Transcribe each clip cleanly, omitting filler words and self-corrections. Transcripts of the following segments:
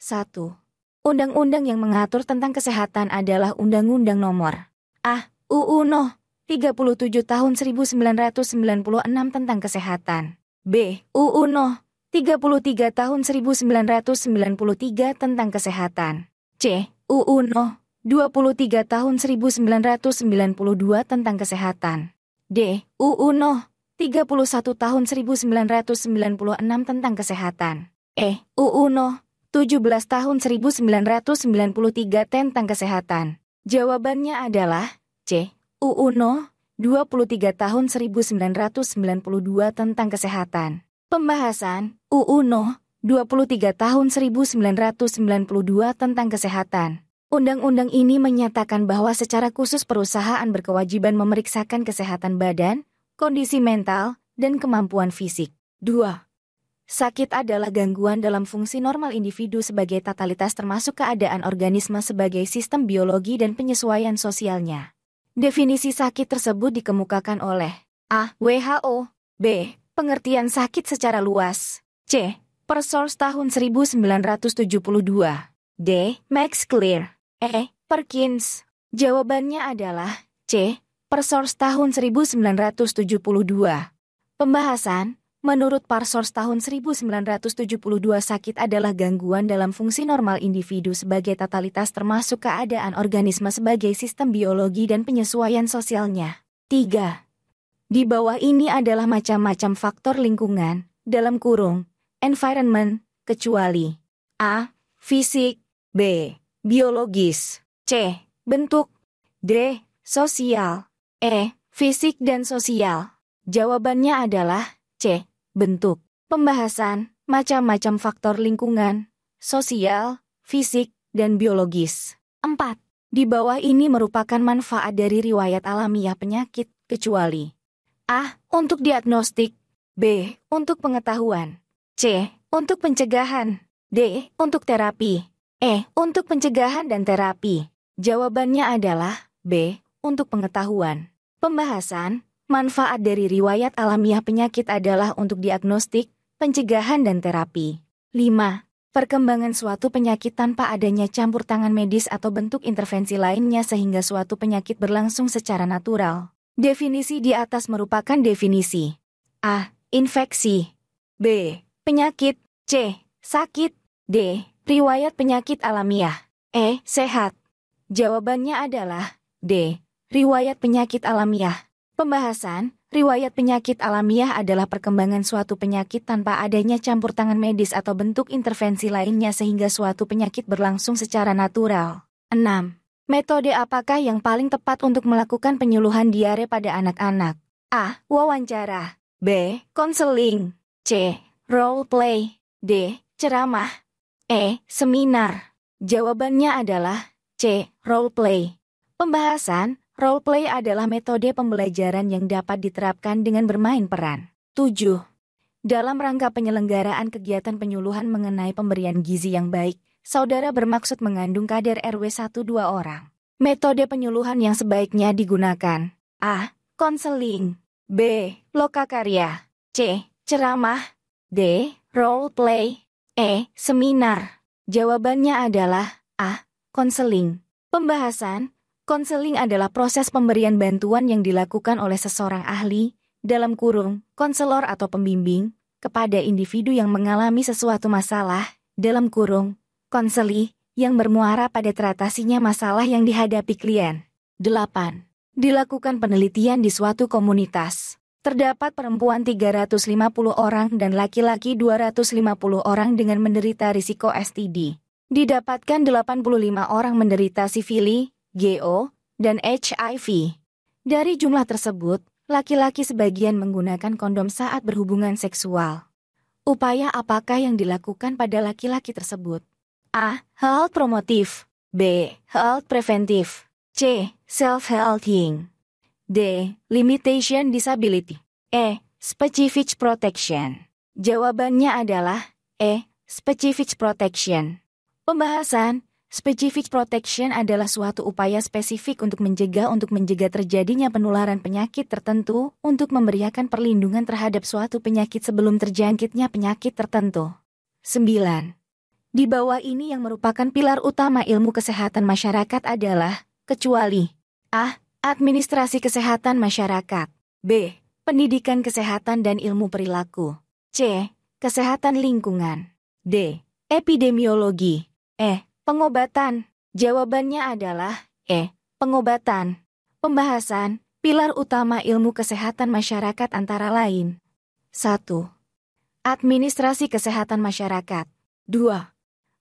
1. Undang-undang yang mengatur tentang kesehatan adalah Undang-Undang Nomor UU No. 37 Tahun 1996 tentang Kesehatan. B. UU No. 33 Tahun 1993 tentang Kesehatan. C. UU No. 23 Tahun 1992 tentang Kesehatan. D. UU No. 31 Tahun 1996 tentang Kesehatan. E. UU No. 17 Tahun 1993 tentang Kesehatan. Jawabannya adalah C. UU No. 23 Tahun 1992 tentang Kesehatan. Pembahasan UU No. 23 Tahun 1992 tentang Kesehatan. Undang-undang ini menyatakan bahwa secara khusus perusahaan berkewajiban memeriksakan kesehatan badan, kondisi mental, dan kemampuan fisik. 2. Sakit adalah gangguan dalam fungsi normal individu sebagai totalitas termasuk keadaan organisme sebagai sistem biologi dan penyesuaian sosialnya. Definisi sakit tersebut dikemukakan oleh A. WHO. B. Pengertian sakit secara luas. C. Persors tahun 1972. D. Max Clear. E. Perkins. Jawabannya adalah C. Persors tahun 1972. Pembahasan. Menurut Parsons tahun 1972 sakit adalah gangguan dalam fungsi normal individu sebagai totalitas termasuk keadaan organisme sebagai sistem biologi dan penyesuaian sosialnya. 3. Di bawah ini adalah macam-macam faktor lingkungan, dalam kurung, environment, kecuali A. Fisik. B. Biologis. C. Bentuk. D. Sosial. E. Fisik dan sosial. Jawabannya adalah C. Bentuk. Pembahasan, macam-macam faktor lingkungan, sosial, fisik, dan biologis. 4. Di bawah ini merupakan manfaat dari riwayat alamiah penyakit, kecuali A. Untuk diagnostik. B. Untuk pengetahuan. C. Untuk pencegahan. D. Untuk terapi. E. Untuk pencegahan dan terapi. Jawabannya adalah B. Untuk pengetahuan. Pembahasan, manfaat dari riwayat alamiah penyakit adalah untuk diagnostik, pencegahan dan terapi. 5. Perkembangan suatu penyakit tanpa adanya campur tangan medis atau bentuk intervensi lainnya sehingga suatu penyakit berlangsung secara natural. Definisi di atas merupakan definisi A. Infeksi. B. Penyakit. C. Sakit. D. Riwayat penyakit alamiah. E. Sehat. Jawabannya adalah D. Riwayat penyakit alamiah. Pembahasan, riwayat penyakit alamiah adalah perkembangan suatu penyakit tanpa adanya campur tangan medis atau bentuk intervensi lainnya sehingga suatu penyakit berlangsung secara natural. 6. Metode apakah yang paling tepat untuk melakukan penyuluhan diare pada anak-anak? A. Wawancara. B. Konseling. C. Role play. D. Ceramah. E. Seminar. Jawabannya adalah C. Role play. Pembahasan, role play adalah metode pembelajaran yang dapat diterapkan dengan bermain peran. 7. Dalam rangka penyelenggaraan kegiatan penyuluhan mengenai pemberian gizi yang baik, saudara bermaksud mengandung kadar RW12 orang. Metode penyuluhan yang sebaiknya digunakan A. Konseling. B. Lokakarya. C. Ceramah. D. Role play. E. Seminar. Jawabannya adalah A. Konseling. Pembahasan, konseling adalah proses pemberian bantuan yang dilakukan oleh seseorang ahli, dalam kurung, konselor atau pembimbing, kepada individu yang mengalami sesuatu masalah, dalam kurung, konseli, yang bermuara pada teratasinya masalah yang dihadapi klien. 8. Dilakukan penelitian di suatu komunitas. Terdapat perempuan 350 orang dan laki-laki 250 orang dengan menderita risiko STD. Didapatkan 85 orang menderita sifili, GO, dan HIV. Dari jumlah tersebut, laki-laki sebagian menggunakan kondom saat berhubungan seksual. Upaya apakah yang dilakukan pada laki-laki tersebut? A. Health promotif. B. Health preventif. C. Self-healthing. D. Limitation disability. E. Specific protection. Jawabannya adalah E. Specific protection. Pembahasan, specific protection adalah suatu upaya spesifik untuk mencegah terjadinya penularan penyakit tertentu untuk memberikan perlindungan terhadap suatu penyakit sebelum terjangkitnya penyakit tertentu. 9. Di bawah ini yang merupakan pilar utama ilmu kesehatan masyarakat adalah, kecuali A. Administrasi kesehatan masyarakat, B. Pendidikan kesehatan dan ilmu perilaku, C. Kesehatan lingkungan, D. Epidemiologi, E. Pengobatan. Jawabannya adalah E. Pengobatan. Pembahasan pilar utama ilmu kesehatan masyarakat antara lain: 1. Administrasi kesehatan masyarakat, 2.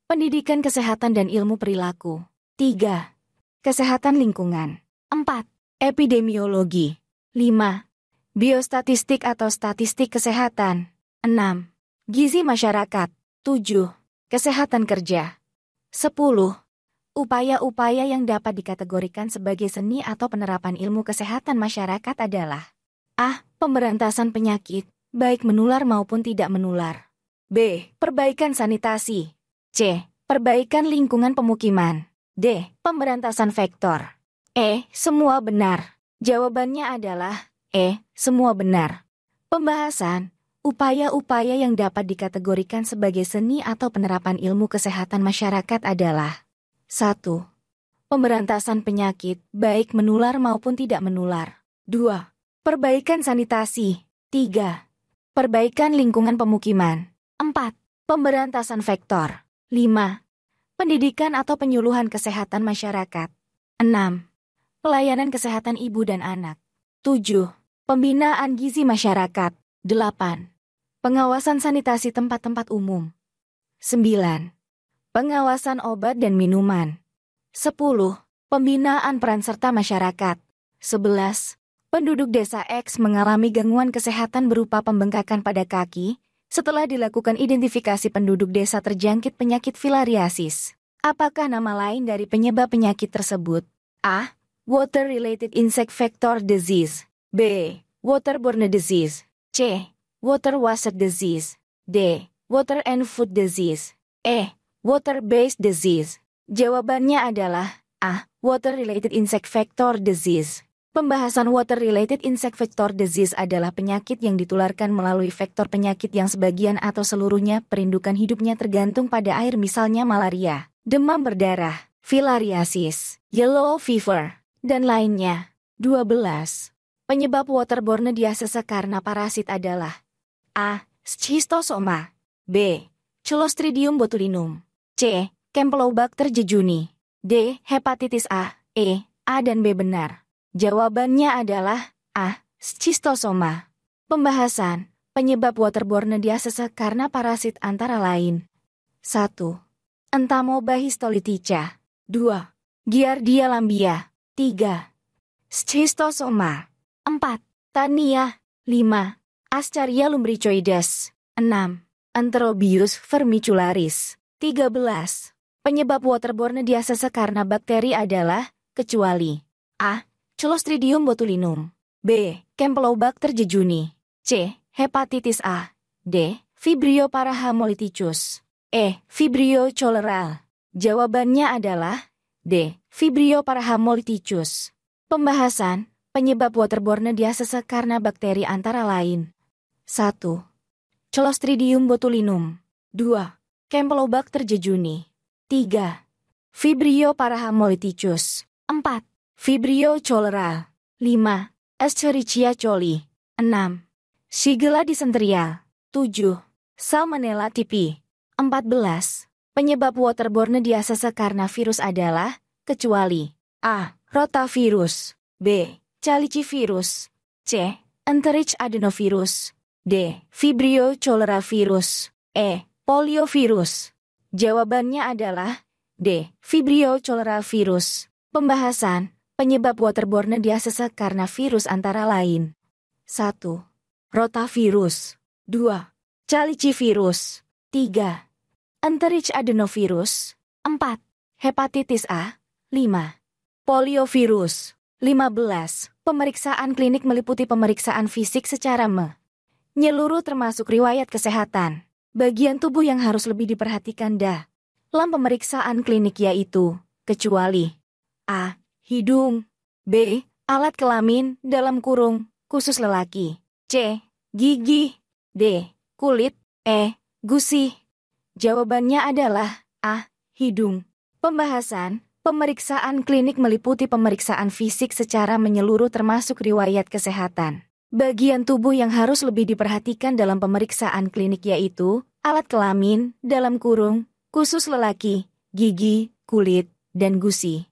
Pendidikan kesehatan dan ilmu perilaku, 3. Kesehatan lingkungan, 4. Epidemiologi, 5. Biostatistik atau statistik kesehatan, 6. Gizi masyarakat, 7. Kesehatan kerja, 10. Upaya-upaya yang dapat dikategorikan sebagai seni atau penerapan ilmu kesehatan masyarakat adalah A. Pemberantasan penyakit, baik menular maupun tidak menular, B. Perbaikan sanitasi, C. Perbaikan lingkungan pemukiman, D. Pemberantasan vektor, E. Semua benar. Jawabannya adalah E. Semua benar. Pembahasan upaya-upaya yang dapat dikategorikan sebagai seni atau penerapan ilmu kesehatan masyarakat adalah 1. Pemberantasan penyakit, baik menular maupun tidak menular, 2. Perbaikan sanitasi, 3. Perbaikan lingkungan pemukiman, 4. Pemberantasan vektor, 5. Pendidikan atau penyuluhan kesehatan masyarakat, 6. Pelayanan kesehatan ibu dan anak, 7. Pembinaan gizi masyarakat, 8. Pengawasan sanitasi tempat-tempat umum, 9. Pengawasan obat dan minuman, 10. Pembinaan peran serta masyarakat, 11. Penduduk desa X mengalami gangguan kesehatan berupa pembengkakan pada kaki setelah dilakukan identifikasi penduduk desa terjangkit penyakit filariasis. Apakah nama lain dari penyebab penyakit tersebut? A. Water-related insect vector disease, B. Waterborne disease, C. Water-washed disease, D. Water and food disease, E. Water-based disease. Jawabannya adalah A. Water-related insect vector disease. Pembahasan water-related insect vector disease adalah penyakit yang ditularkan melalui vektor penyakit yang sebagian atau seluruhnya perindukan hidupnya tergantung pada air, misalnya malaria, demam berdarah, filariasis, yellow fever, dan lainnya. 12. Penyebab waterborne disease karena parasit adalah A. Schistosoma, B. Clostridium botulinum, C. Campylobacter jejuni, D. Hepatitis A, E, A dan B benar. Jawabannya adalah A. Schistosoma. Pembahasan penyebab waterborne disease karena parasit antara lain: 1. Entamoeba histolytica, 2. Giardia lambia, 3. Schistosoma, 4. Tania, 5. Ascaria lumbricoides, 6. Enterobius vermicularis, 13. Penyebab waterborne disease karena bakteri adalah, kecuali A. Clostridium botulinum, B. Campylobacter jejuni, C. Hepatitis A, D. Vibrio parahaemolyticus, E. Vibrio cholerae. Jawabannya adalah D. Vibrio parahaemolyticus. Pembahasan penyebab waterborne disease karena bakteri antara lain: 1. Clostridium botulinum, 2. Campylobacter jejuni, 3. Vibrio parahaemolyticus, 4. Vibrio cholerae, 5. Escherichia coli, 6. Shigella dysenterial, 7. Salmonella typhi, 14. Penyebab waterborne disease karena virus adalah, kecuali A. Rotavirus, B. Calicivirus, C. Enteric adenovirus, D. Vibrio cholerae virus, E. Poliovirus. Jawabannya adalah D. Vibrio cholerae virus. Pembahasan penyebab waterborne disease karena virus antara lain: 1. Rotavirus, 2. Calicivirus, 3. Enteric adenovirus, 4. Hepatitis A, 5. Poliovirus. 15. Pemeriksaan klinik meliputi pemeriksaan fisik secara menyeluruh termasuk riwayat kesehatan bagian tubuh yang harus lebih diperhatikan dalam pemeriksaan klinik, yaitu, kecuali A. Hidung, B. Alat kelamin dalam kurung khusus lelaki, C. Gigi, D. Kulit, E. Gusi. Jawabannya adalah A. Hidung. Pembahasan, pemeriksaan klinik meliputi pemeriksaan fisik secara menyeluruh termasuk riwayat kesehatan. Bagian tubuh yang harus lebih diperhatikan dalam pemeriksaan klinik yaitu alat kelamin, dalam kurung, khusus lelaki, gigi, kulit, dan gusi.